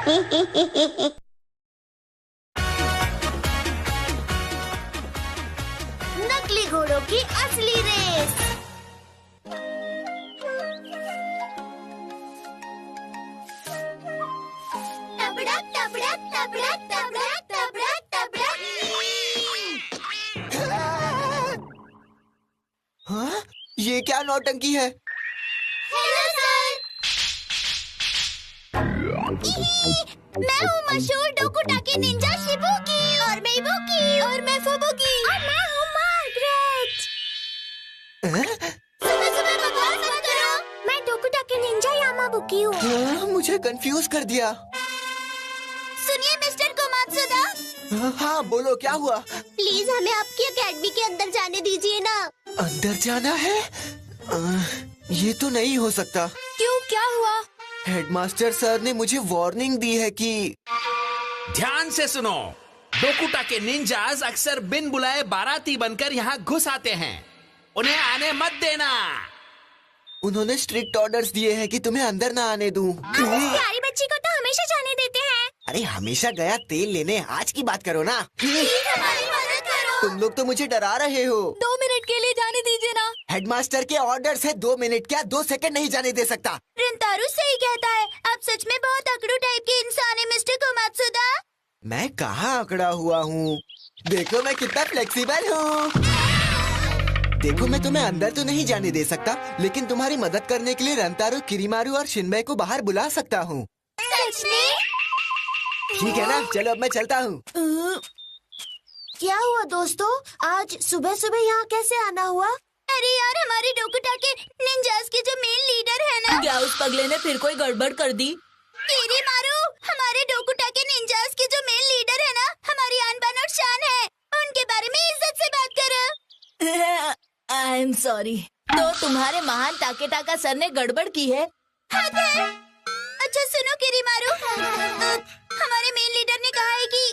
नकली घोड़ों की असली रेस। तबड़क तबड़क तबड़क तबड़क तबड़क तबड़क। हाँ? ये क्या नौटंकी है? Hello sir. मैं हूँ मशहूर डोकुटाकी निंजा शिबुकी। और मैं इबुकी। और मैं फुबुकी। और मैं हूँ मार्गरेट। सुबह सुबह बकवास मत करो। मैं डोकुटाकी निंजा यामाबुकी हूँ। हाँ, मुझे कंफ्यूज कर दिया। सुनिए मिस्टर कोमात्सुदा। हाँ बोलो, क्या हुआ? प्लीज हमें आपकी एकेडमी के अंदर जाने दीजिए ना। अंदर जाना है? ये तो नहीं हो सकता। क्यों, क्या हुआ? हेडमास्टर सर ने मुझे वार्निंग दी है कि ध्यान से सुनो। डोकुटाकी निंजास अक्सर बिन बुलाए बाराती बनकर यहाँ घुस आते हैं। उन्हें आने मत देना। उन्होंने स्ट्रिक्ट ऑर्डर्स दिए हैं कि तुम्हें अंदर ना आने दूं। प्यारी बच्ची को तो हमेशा जाने देते हैं। अरे हमेशा गया तेल लेने, आज की बात करो ना। प्लीज हमारी मदद करो। तुम लोग तो मुझे डरा रहे हो। 2 मिनट के लिए जाने दीजिए ना। हेडमास्टर के ऑर्डर्स है, 2 मिनट क्या 2 सेकंड नहीं जाने दे सकता। रिंतारू सही कहता है। आप सच में बहुत अकड़ू टाइप के इंसान है मिस्टर कोमात्सुदा। मैं कहाँ अकड़ा हुआ हूँ? देखो मैं कितना फ्लेक्सिबल हूँ। देखो मैं तुम्हें अंदर तो नहीं जाने दे सकता, लेकिन तुम्हारी मदद करने के लिए रंतारू, किरीमारू और शिनबे को बाहर बुला सकता हूँ। सच में? ठीक है ना, चलो अब मैं चलता हूँ। क्या हुआ दोस्तों, आज सुबह सुबह यहाँ कैसे आना हुआ? अरे यार, हमारे डोकुटाकी निंजास के जो मेन लीडर है ना। क्या उस पगले ने फिर कोई गड़बड़ कर दी? किरीमारू, हमारे डोकुटाकी निंजास के जो मेन लीडर है ना, हमारी आन बान और शान है, उनके बारे में इज्जत से बात करो। I am sorry. तो तुम्हारे महान टाकेटाका सर ने गड़बड़ की है? हद है। अच्छा सुनो किरीमारू, हमारे मेन लीडर ने कहा है कि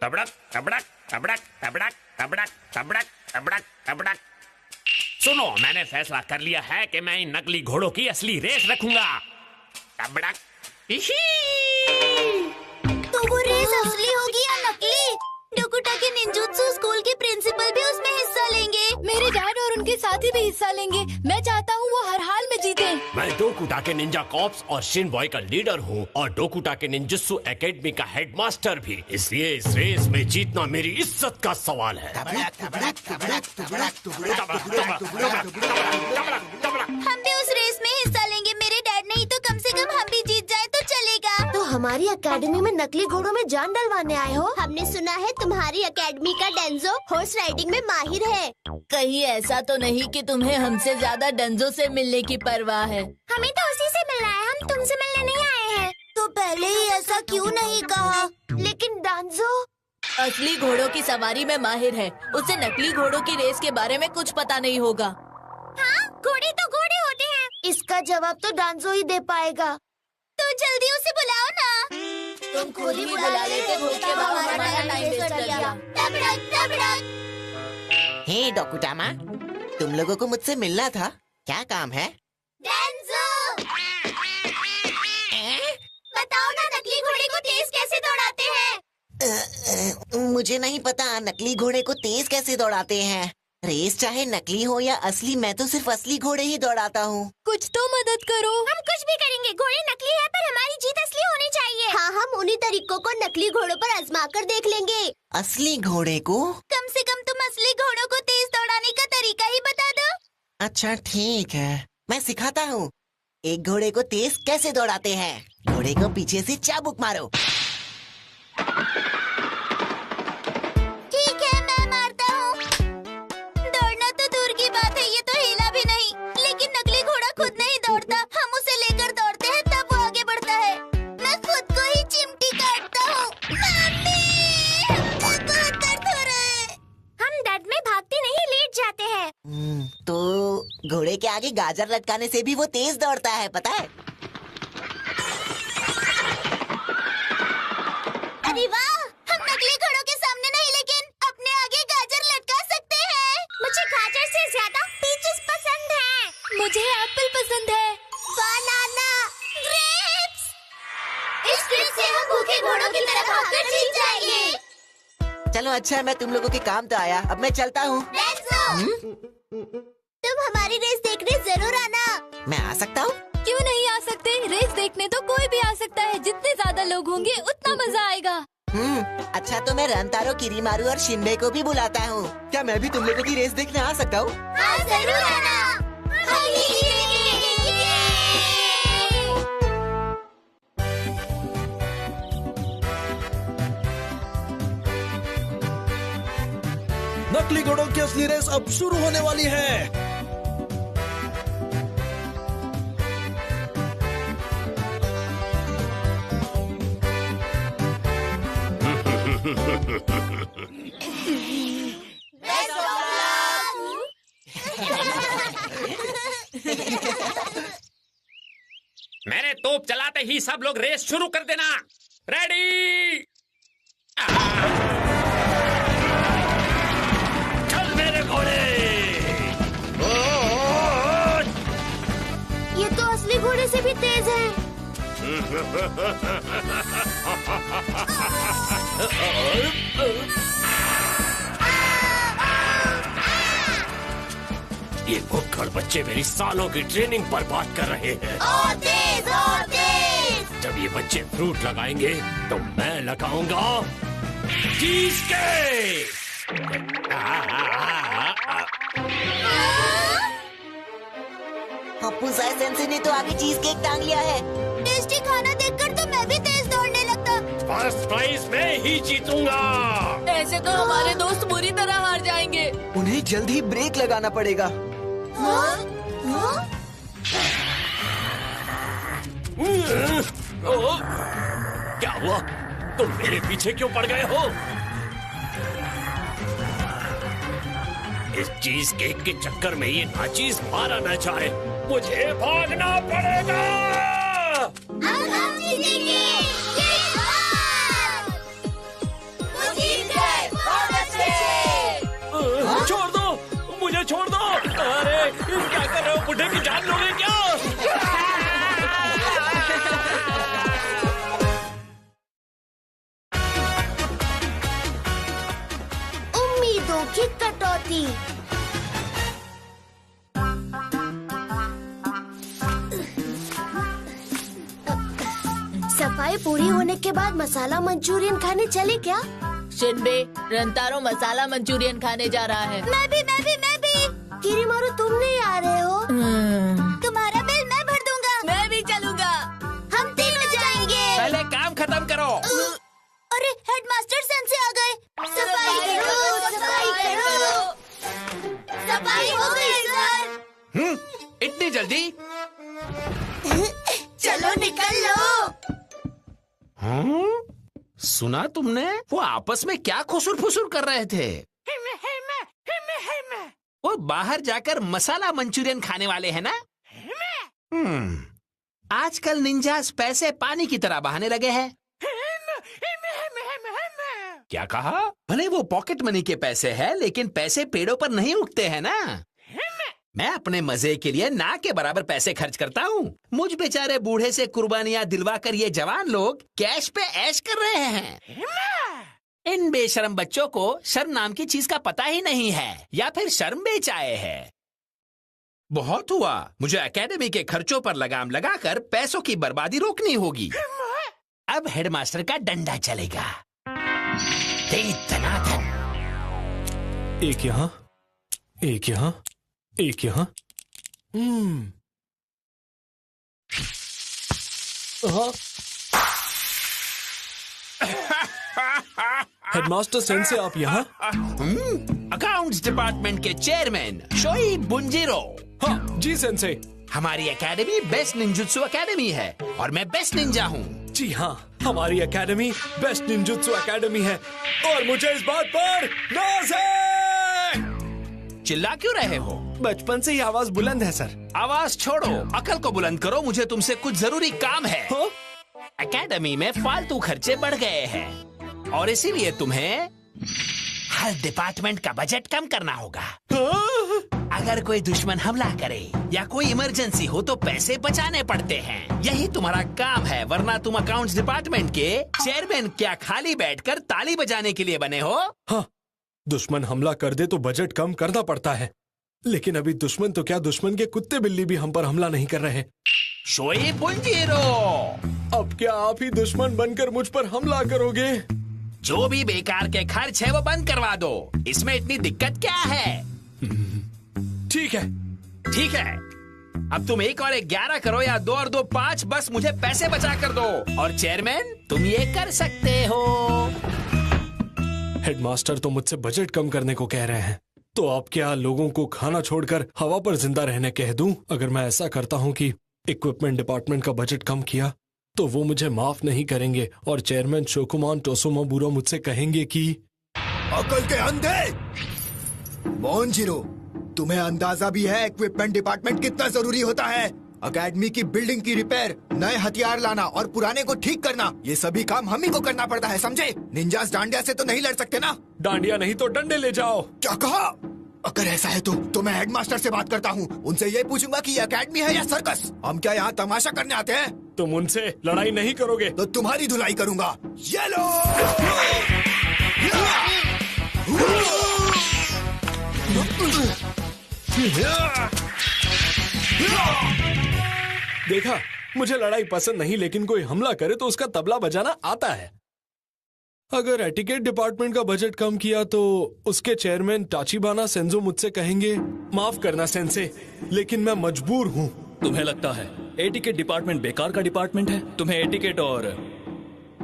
तबड़क तबड़क तबड़क तबड़क तबड़क तबड़क तबड़क तबड़क। सुनो, मैंने फैसला कर लिया है कि मैं इन नकली घोड़ों की असली रेस रखूंगा। तबड़क। तो वो रेस असली होगी या नकली? डोकुटाकी निंजुत्सु स्कूल के प्रिंसिपल भी उसमें हिस्सा लेंगे। मेरे डैड और उनके साथी भी हिस्सा लेंगे। मैं चाहता हूँ वो हर हाल में जीते। मैं डोकुटाकी निंजा कॉर्प्स और शिनबॉय का लीडर हूँ और डोकुटाकी निंजुत्सु एकेडमी का हेडमास्टर भी। इसलिए इस रेस में जीतना मेरी इज्जत का सवाल है। हम भी उस रेस में हिस्सा लेंगे। मेरे डैड नहीं तो कम से कम हम भी जीत जाए तो चलेगा। तो हमारी एकेडमी में नकली घोड़ों में जान डलवाने आए हो? हमने सुना है तुम्हारी एकेडमी का डेंजो हॉर्स राइडिंग में माहिर है। कहीं ऐसा तो नहीं कि तुम्हें हमसे ज्यादा डंजो से मिलने की परवाह है? हमें तो उसी से मिलना है, हम तुमसे मिलने नहीं आए हैं। तो पहले ही ऐसा क्यों नहीं कहा? लेकिन डांजो असली घोड़ों की सवारी में माहिर है। उसे नकली घोड़ों की रेस के बारे में कुछ पता नहीं होगा। हाँ, घोड़े तो घोड़े होते हैं। इसका जवाब तो डांजो ही दे पाएगा। तो जल्दी उसे बुलाओ ना। तुम खुद ही बुला लेते, भूख के हमारा टाइम वेस्ट कर दिया। तबड़क तबड़क। हे डोकुटामा, तुम लोगों को मुझसे मिलना था, क्या काम है? डेंजो, बताओ ना नकली घोड़े को तेज कैसे दौड़ाते हैं? मुझे नहीं पता नकली घोड़े को तेज कैसे दौड़ाते हैं। रेस चाहे नकली हो या असली, मैं तो सिर्फ असली घोड़े ही दौड़ाता हूँ। कुछ तो मदद करो। हम कुछ भी करेंगे, घोड़े नकली है पर हमारी जीत असली होनी चाहिए। हाँ, हम उन्हीं तरीकों को नकली घोड़ों पर आजमा कर देख लेंगे। असली घोड़े को? कम से कम तुम असली घोड़ों को तेज दौड़ाने का तरीका ही बता दो। अच्छा ठीक है, मैं सिखाता हूँ। एक घोड़े को तेज कैसे दौड़ाते हैं। घोड़े को पीछे से चाबुक मारो। ठीक है, मैं मारता हूँ। दौड़ना तो दूर की बात है, ये तो हिला भी नहीं। लेकिन नकली घोड़ा खुद नहीं दौड़ता, हम उसे लेकर दौड़ते हैं तब वो आगे बढ़ता है। मैं खुद को ही चिमटी काटता हूँ। मम्मी, बहुत दर्द हो रहा है। हम दर्द में भागते नहीं, लेट जाते हैं। तो घोड़े के आगे गाजर लटकाने से भी वो तेज दौड़ता है, पता है? अरे वाह, हम नकली घोड़ों के सामने नहीं लेकिन अपने आगे गाजर लटका सकते हैं। मुझे गाजर से ज्यादा पीचेस पसंद है। मुझे एप्पल पसंद है। बनाना, ग्रेप्स। इस ट्रिक से हम भूखे घोड़ों की तरह भागकर जीत जाएंगे। चलो अच्छा है, मैं तुम लोगों के काम तो आया। अब मैं चलता हूँ। तुम हमारी रेस देखने जरूर आना। मैं आ सकता हूँ? क्यों नहीं आ सकते? रेस देखने तो कोई भी आ सकता है। जितने ज्यादा लोग होंगे उतना मजा आएगा। अच्छा तो मैं रंतारो, किरीमारू और शिनबे को भी बुलाता हूँ। क्या मैं भी तुम लोगों की रेस देखने आ सकता हूँ? हाँ जरूर आना। नकली घोड़ों की असली रेस अब शुरू होने वाली है। मैंने तोप चलाते ही सब लोग रेस शुरू कर देना। रेडी, चल मेरे घोड़े। ये तो असली घोड़े से भी तेज है। ये भुक्कड़ बच्चे मेरी सालों की ट्रेनिंग बर्बाद कर रहे हैं। और तेज, और तेज। जब ये बच्चे फ्रूट लगाएंगे तो मैं लगाऊंगा चीज केक। हप्पूसाई सेंसे ने तो आगे चीज केक टांग लिया है। टेस्टी खाना देखकर तो मैं भी तेज दौड़ने लगता। फर्स्ट प्राइज मैं ही जीतूंगा। ऐसे तो हमारे दोस्त बुरी तरह हार जाएंगे। उन्हें जल्द ही ब्रेक लगाना पड़ेगा। क्या हुआ? तुम मेरे पीछे क्यों पड़ गए हो? इस चीज केक के चक्कर में ये नाचीज मारा न जाए। मुझे भागना पड़ेगा। हम जीतेंगे। छोड़ दो मुझे, छोड़ दो। अरे क्या कर रहे हो? बुढ़े की जान लोगे क्या? उम्मीदों की कटौती। सफाई पूरी होने के बाद मसाला मंचूरियन खाने चले क्या? शिनबे, रंतारो मसाला मंचूरियन खाने जा रहा है। मैं भी। किरीमारू तुम नहीं आ रहे हो? तुम्हारा बिल मैं भर दूंगा। मैं भी चलूंगा। हम तीनों जाएंगे। पहले काम खत्म करो। अरे हेडमास्टर सेंसे आ गए। सफाई करो, सफाई करो। सफाई हो गई सर। इतनी जल्दी? चलो निकल लो। सुना तुमने? वो आपस में क्या खुसुर फुसुर कर रहे थे? वो बाहर जाकर मसाला मंचूरियन खाने वाले हैं ना? आजकल निंजास पैसे पानी की तरह बहाने लगे हैं। क्या कहा? भले वो पॉकेट मनी के पैसे हैं, लेकिन पैसे पेड़ों पर नहीं उगते हैं ना। मैं अपने मजे के लिए ना के बराबर पैसे खर्च करता हूँ। मुझ बेचारे बूढ़े से कुर्बानियां दिलवा कर ये जवान लोग कैश पे ऐश कर रहे हैं। इन बेशर्म बच्चों को शर्म नाम की चीज का पता ही नहीं है, या फिर शर्म बेच आए हैं। बहुत हुआ। मुझे एकेडमी के खर्चों पर लगाम लगाकर पैसों की बर्बादी रोकनी होगी। अब हेडमास्टर का डंडा चलेगा। दनादन। एक यहाँ, एक यहाँ, एक यहाँ। हेडमास्टर सेंसे आप यहाँ? अकाउंट्स डिपार्टमेंट के चेयरमैन शोई बुंजिरो। हाँ जी सेंसे। हमारी एकेडमी बेस्ट निंजुत्सु एकेडमी है और मैं बेस्ट निंजा हूँ। जी हाँ, हमारी एकेडमी बेस्ट निंजुत्सु एकेडमी है और मुझे इस बात पर नाज है। चिल्ला क्यों रहे हो? बचपन से ही आवाज बुलंद है सर। आवाज छोड़ो, अकल को बुलंद करो। मुझे तुमसे कुछ जरूरी काम है। हाँ? एकेडमी में फालतू खर्चे बढ़ गए हैं और इसीलिए तुम्हें हर डिपार्टमेंट का बजट कम करना होगा। हाँ? अगर कोई दुश्मन हमला करे या कोई इमरजेंसी हो तो पैसे बचाने पड़ते हैं। यही तुम्हारा काम है, वरना तुम अकाउंट्स डिपार्टमेंट के चेयरमैन क्या खाली बैठकर ताली बजाने के लिए बने हो? हाँ, दुश्मन हमला कर दे तो बजट कम करना पड़ता है, लेकिन अभी दुश्मन तो क्या, दुश्मन के कुत्ते बिल्ली भी हम पर हमला नहीं कर रहे। शोएब बुंजीरो, अब क्या आप ही दुश्मन बनकर मुझ पर हमला करोगे? जो भी बेकार के खर्च है वो बंद करवा दो। इसमें इतनी दिक्कत क्या है? ठीक है। ठीक है, अब तुम 1 और 1 11 करो या 2 और 2 5, बस मुझे पैसे बचा कर दो। और चेयरमैन, तुम ये कर सकते हो। हेडमास्टर तो मुझसे बजट कम करने को कह रहे हैं, तो आप क्या लोगों को खाना छोड़कर हवा पर जिंदा रहने कह दूं? अगर मैं ऐसा करता हूं कि इक्विपमेंट डिपार्टमेंट का बजट कम किया तो वो मुझे माफ नहीं करेंगे और चेयरमैन शोकुमान टोसुमाबुरो मुझसे कहेंगे कि अकल के अंधे! मोहनजीरो, तुम्हें अंदाजा भी है इक्विपमेंट डिपार्टमेंट कितना जरूरी होता है? अकेडमी की बिल्डिंग की रिपेयर, नए हथियार लाना और पुराने को ठीक करना, ये सभी काम हम ही को करना पड़ता है, समझे? निंजास डांडिया से तो नहीं लड़ सकते ना? डांडिया नहीं तो डंडे ले जाओ। क्या कहा? अगर ऐसा है तो मैं हेडमास्टर से बात करता हूँ, उनसे ये पूछूंगा कि अकेडमी है या सर्कस? हम क्या यहाँ तमाशा करने आते हैं? तुम उनसे लड़ाई नहीं करोगे तो तुम्हारी धुलाई करूंगा। ये लो! देखा, मुझे लड़ाई पसंद नहीं, लेकिन कोई हमला करे तो उसका तबला बजाना आता है। अगर एटिकेट डिपार्टमेंट का बजट कम किया तो उसके चेयरमैन टाचिबाना सेंजो मुझसे कहेंगे, माफ करना सेंसे, लेकिन मैं मजबूर हूँ। तुम्हें लगता है एटिकेट डिपार्टमेंट बेकार का डिपार्टमेंट है? तुम्हें एटिकेट और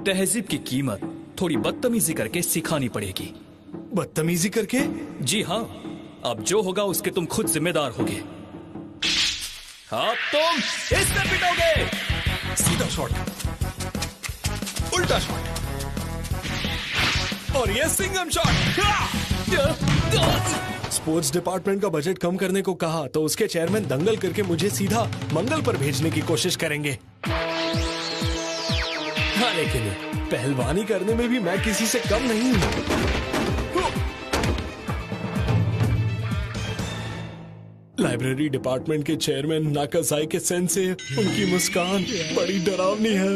तहजीब की कीमत थोड़ी बदतमीजी करके सिखानी पड़ेगी। बदतमीजी करके? जी हाँ, अब जो होगा उसके तुम खुद जिम्मेदार होगे। अब तुम इससे पिटोगे। सीधा शॉट, उल्टा शॉट, और ये सिंगम शॉट। स्पोर्ट्स डिपार्टमेंट का बजट कम करने को कहा तो उसके चेयरमैन दंगल करके मुझे सीधा मंगल पर भेजने की कोशिश करेंगे। हाँ, लेकिन पहलवानी करने में भी मैं किसी से कम नहीं हूँ। लाइब्रेरी डिपार्टमेंट के चेयरमैन नाकासाई के सेंसे, उनकी मुस्कान बड़ी डरावनी है।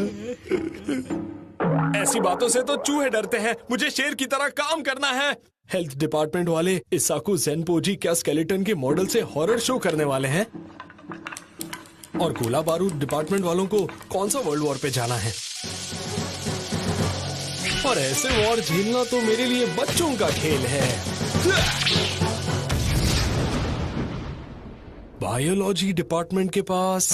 ऐसी बातों से तो चूहे डरते हैं, मुझे शेर की तरह काम करना है। हेल्थ डिपार्टमेंट वाले इसाकू ज़ेनपोजी क्या स्केलेटन के मॉडल से हॉरर शो करने वाले हैं? और गोला बारूद डिपार्टमेंट वालों को कौन सा वर्ल्ड वॉर पे जाना है? और ऐसे वॉर झेलना तो मेरे लिए बच्चों का खेल है। बायोलॉजी डिपार्टमेंट के पास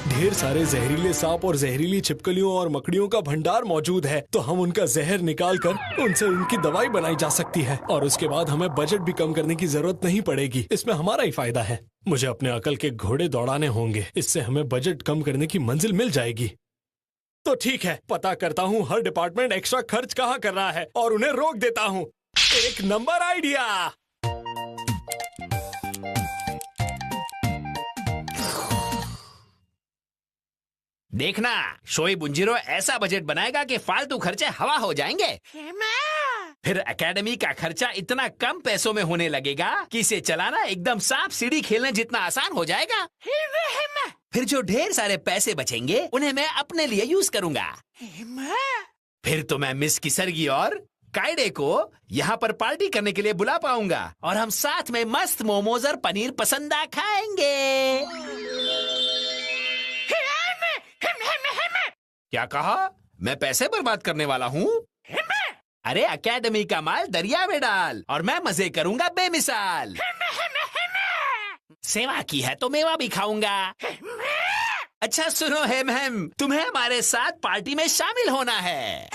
ढेर सारे जहरीले सांप और जहरीली छिपकलियों और मकड़ियों का भंडार मौजूद है, तो हम उनका जहर निकालकर उनसे उनकी दवाई बनाई जा सकती है और उसके बाद हमें बजट भी कम करने की जरूरत नहीं पड़ेगी। इसमें हमारा ही फायदा है। मुझे अपने अकल के घोड़े दौड़ाने होंगे, इससे हमें बजट कम करने की मंजिल मिल जाएगी। तो ठीक है, पता करता हूँ हर डिपार्टमेंट एक्स्ट्रा खर्च कहाँ कर रहा है और उन्हें रोक देता हूँ। एक नंबर आइडिया। देखना, शोएब बुंजीरो ऐसा बजट बनाएगा कि फालतू खर्चे हवा हो जाएंगे। फिर एकेडमी का खर्चा इतना कम पैसों में होने लगेगा कि इसे चलाना एकदम सांप सीढ़ी खेलने जितना आसान हो जाएगा। फिर जो ढेर सारे पैसे बचेंगे उन्हें मैं अपने लिए यूज करूंगा। फिर तो मैं मिस किसरगी और काइडे को यहाँ पर पार्टी करने के लिए बुला पाऊंगा और हम साथ में मस्त मोमोज और पनीर पसंदा खाएंगे। क्या कहा? मैं पैसे बर्बाद करने वाला हूँ? अरे एकेडमी का माल दरिया में डाल और मैं मजे करूंगा बेमिसाल। सेवा की है तो मेवा भी खाऊंगा। अच्छा सुनो हेम, तुम्हें हमारे साथ पार्टी में शामिल होना है।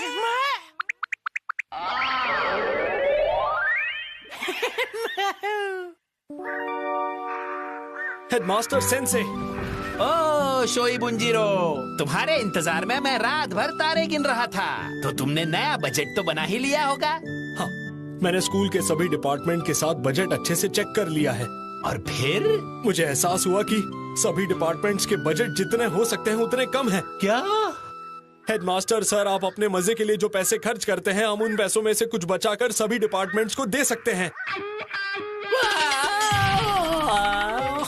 हेडमास्टर सेंसे। ओ शोएब बुंजीरो, तुम्हारे इंतजार में मैं रात भर तारे गिन रहा था। तो तुमने नया बजट तो बना ही लिया होगा। हाँ, मैंने स्कूल के सभी डिपार्टमेंट के साथ बजट अच्छे से चेक कर लिया है। और फिर मुझे एहसास हुआ कि सभी डिपार्टमेंट्स के बजट जितने हो सकते हैं उतने कम हैं। क्या? हेडमास्टर सर, आप अपने मजे के लिए जो पैसे खर्च करते हैं, हम उन पैसों में से कुछ बचाकर सभी डिपार्टमेंट्स को दे सकते हैं।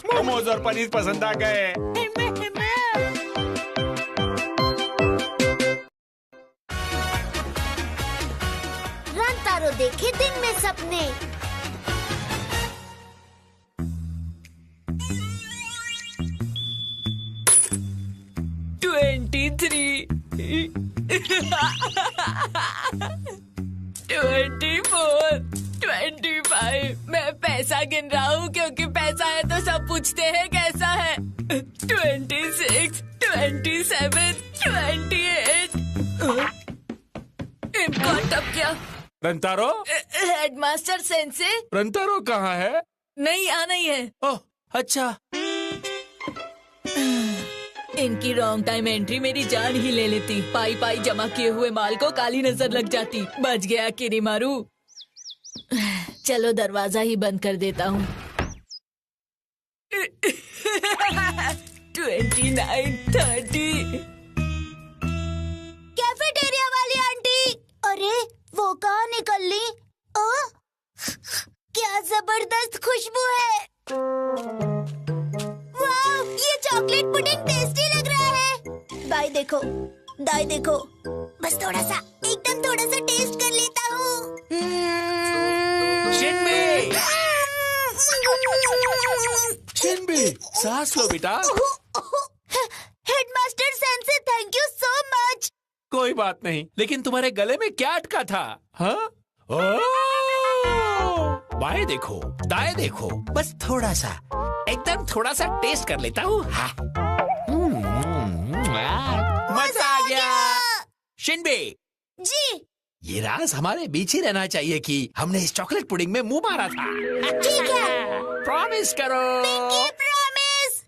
मोमोज और पनीर पसंद आ गए। रंतारो देखे दिन में सपने। मैं पैसा गिन रहा हूँ क्योंकि पैसा है तो सब पूछते हैं कैसा है। 26, 27, 28। इम्कान टप गया। रंतारो, हेडमास्टर सेंसे रंतारो कहाँ है? नहीं आना ही है। ओह अच्छा। इनकी रॉन्ग टाइम एंट्री मेरी जान ही ले लेती। पाई पाई जमा किए हुए माल को काली नजर लग जाती। बच गया किरीमारू। चलो दरवाजा ही बंद कर देता हूँ। 29, 30। कैफेटेरिया वाली आंटी, अरे वो कहाँ निकल ली? ओह, क्या जबरदस्त खुशबू है। वाह, ये चॉकलेट पुडिंग टेस्टी लग रहा है। दाई देखो, दाई देखो, बस थोड़ा सा, एकदम थोड़ा सा टेस्ट कर लेता हूँ। शिनबी, शिनबी, सांस लो बेटा। Headmaster sensei, thank you so much. कोई बात नहीं, लेकिन तुम्हारे गले में क्या अटका था? हाँ? बाएं देखो, दाएं देखो, बस थोड़ा सा, एकदम थोड़ा सा टेस्ट कर लेता हूँ। हाँ। मजा आ गया। शिनबी जी, ये राज हमारे बीच ही रहना चाहिए कि हमने इस चॉकलेट पुडिंग में मुंह मारा था। ठीक है। प्रॉमिस करो। प्रॉमिस।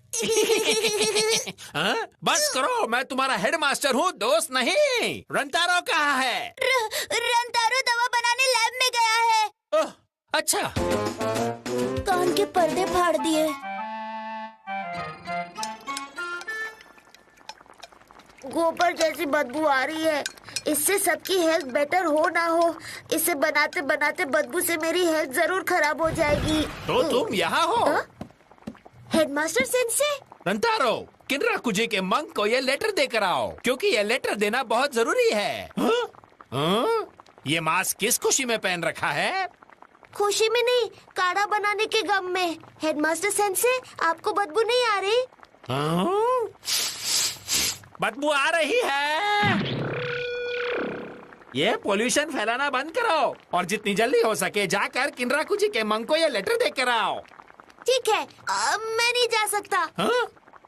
हाँ? बस करो, मैं तुम्हारा हेडमास्टर हूँ, दोस्त नहीं। रंतारो कहाँ है? रंतारो दवा बनाने लैब में गया है। ओह, अच्छा। कान के पर्दे फाड़ दिए। गोबर जैसी बदबू आ रही है। इससे सबकी हेल्थ बेटर हो ना हो, इसे बनाते बनाते बदबू से मेरी हेल्थ जरूर खराब हो जाएगी। तो तुम यहाँ हो? हेडमास्टर सेंसे, रंतारो, किनरा कुजी के मंक को ये लेटर देकर आओ, क्योंकि ये लेटर देना बहुत जरूरी है। हाँ? हाँ? ये मास्क किस खुशी में पहन रखा है? खुशी में नहीं, काढ़ा बनाने के गम में। हेडमास्टर सेंसे, आपको बदबू नहीं आ रही? हाँ? बदबू आ रही है। ये पोल्यूशन फैलाना बंद करो और जितनी जल्दी हो सके जाकर किनरा कुजी के मंक को ये लेटर देकर आओ। ठीक है, मैं नहीं जा सकता। हाँ?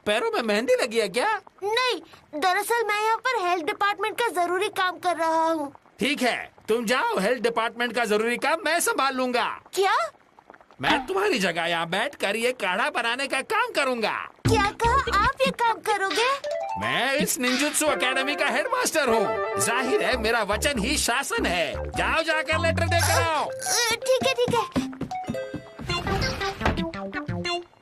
पैरों में मेहंदी लगी है क्या? नहीं, दरअसल मैं यहाँ पर हेल्थ डिपार्टमेंट का जरूरी काम कर रहा हूँ। ठीक है, तुम जाओ, हेल्थ डिपार्टमेंट का जरूरी काम मैं संभाल लूंगा। क्या? मैं तुम्हारी जगह यहाँ बैठ कर ये काढ़ा बनाने का काम करूँगा। क्या कहा? आप ये काम करोगे? मैं इस निंजुत्सु एकेडमी का हेडमास्टर हूँ। जाहिर है मेरा वचन ही शासन है। जाओ जाकर लेटर देकर आओ। ठीक है, ठीक है।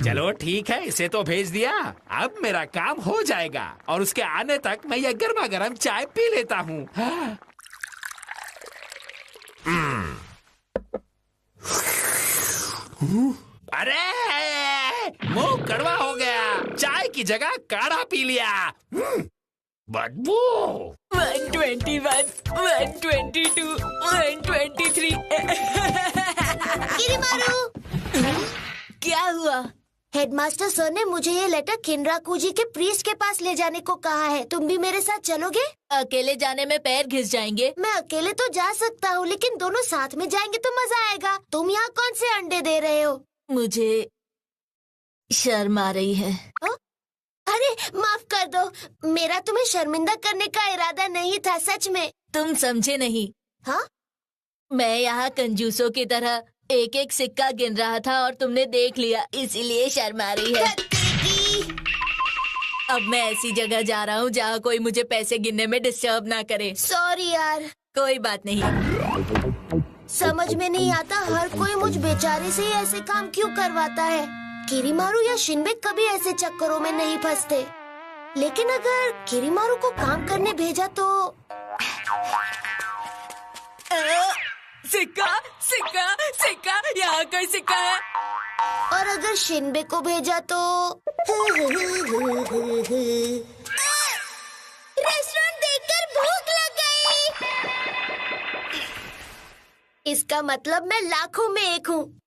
चलो ठीक है, इसे तो भेज दिया। अब मेरा काम हो जाएगा और उसके आने तक मैं ये गर्मा गर्म चाय पी लेता हूँ। अरे मुंह कड़वा हो गया, चाय की जगह काढ़ा पी लिया। बदबू। 121, 122, 123। किरीमारू, क्या हुआ? हेडमास्टर सर ने मुझे ये लेटर किनराकुजी के प्रीस्ट के पास ले जाने को कहा है। तुम भी मेरे साथ चलोगे? अकेले जाने में पैर घिस जाएंगे। मैं अकेले तो जा सकता हूँ, लेकिन दोनों साथ में जाएंगे तो मजा आएगा। तुम यहाँ कौन से अंडे दे रहे हो? मुझे शर्म आ रही है। अरे माफ कर दो, मेरा तुम्हें शर्मिंदा करने का इरादा नहीं था, सच में। तुम समझे नहीं। हाँ? मैं यहाँ कंजूसों की तरह एक एक सिक्का गिन रहा था और तुमने देख लिया, इसीलिए शर्म आ रही है। अब मैं ऐसी जगह जा रहा हूँ जहाँ कोई मुझे पैसे गिनने में डिस्टर्ब ना करे। सॉरी यार। कोई बात नहीं। समझ में नहीं आता हर कोई मुझ बेचारे से ही ऐसे काम क्यों करवाता है। किरीमारू या शिनबे कभी ऐसे चक्करों में नहीं फंसते। लेकिन अगर किरीमारू को काम करने भेजा तो सिक्का सिक्का सिक्का, यहाँ कोई सिक्का है? और अगर शिनबे को भेजा तो रेस्टोरेंट देखकर भूख लग गई। इसका मतलब मैं लाखों में एक हूँ।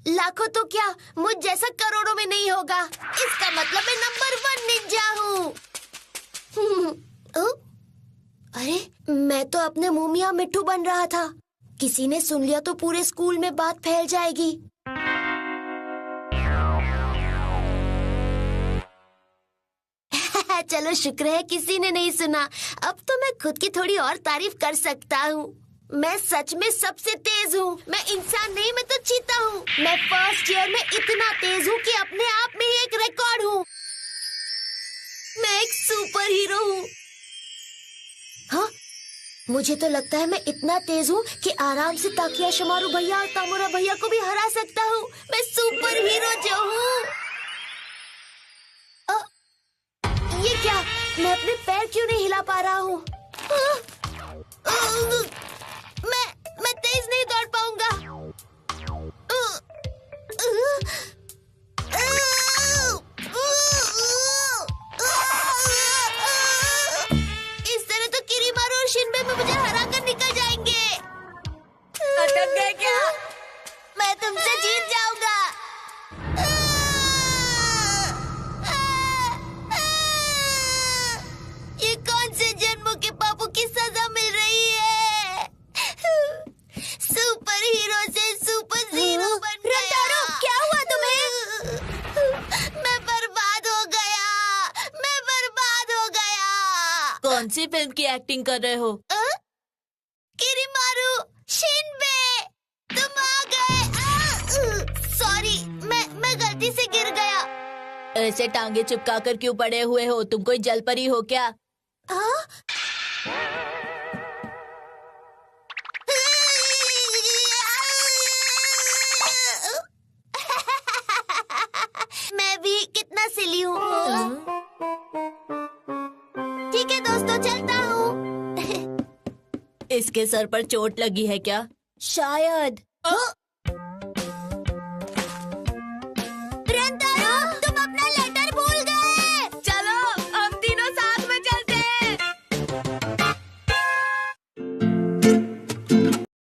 लाखों तो क्या, मुझ जैसा करोड़ों में नहीं होगा। इसका मतलब मैं नंबर 1 निंजा हूँ। अरे मैं तो अपने मुंह मियां मिट्ठू बन रहा था। किसी ने सुन लिया तो पूरे स्कूल में बात फैल जाएगी। चलो शुक्र है किसी ने नहीं सुना। अब तो मैं खुद की थोड़ी और तारीफ कर सकता हूँ। मैं सच में सबसे तेज हूँ। मैं इंसान नहीं, मैं तो चीता हूँ। मैं फर्स्ट ईयर में इतना तेज हूँ कि अपने आप में ही एक रिकॉर्ड हूँ। मैं एक सुपर हीरो हूँ। हाँ, मुझे तो लगता है मैं इतना तेज हूँ कि आराम से ताकिया शिमारू भैया और तामुरा भैया को भी हरा सकता हूँ। मैं सुपर हीरो जो हूँ। ये क्या, मैं अपने पैर क्यों नहीं हिला पा रहा हूँ? मैं तेज नहीं दौड़ पाऊंगा। इस तरह तो किरीमारू और शिनबे में मुझे हरा कर निकल जाएंगे। अटक गए क्या? मैं तुमसे जीत जाऊंगा। ये कौन से जन्मों के पापों की सजा मिल रही है? सुपर हीरो से सुपर हीरो बन गया। क्या हुआ तुम्हें? मैं बर्बाद हो गया। मैं बर्बाद हो गया। कौन सी फिल्म की एक्टिंग कर रहे हो? किरीमारू, शिनबे, तुम आ गए। सॉरी, मैं गलती से गिर गया। ऐसे टांगे चिपका कर क्यों पड़े हुए हो? तुम कोई जलपरी हो क्या? मैं भी कितना सिली हूँ। ठीक है दोस्तों, चलता हूँ। इसके सर पर चोट लगी है क्या? शायद।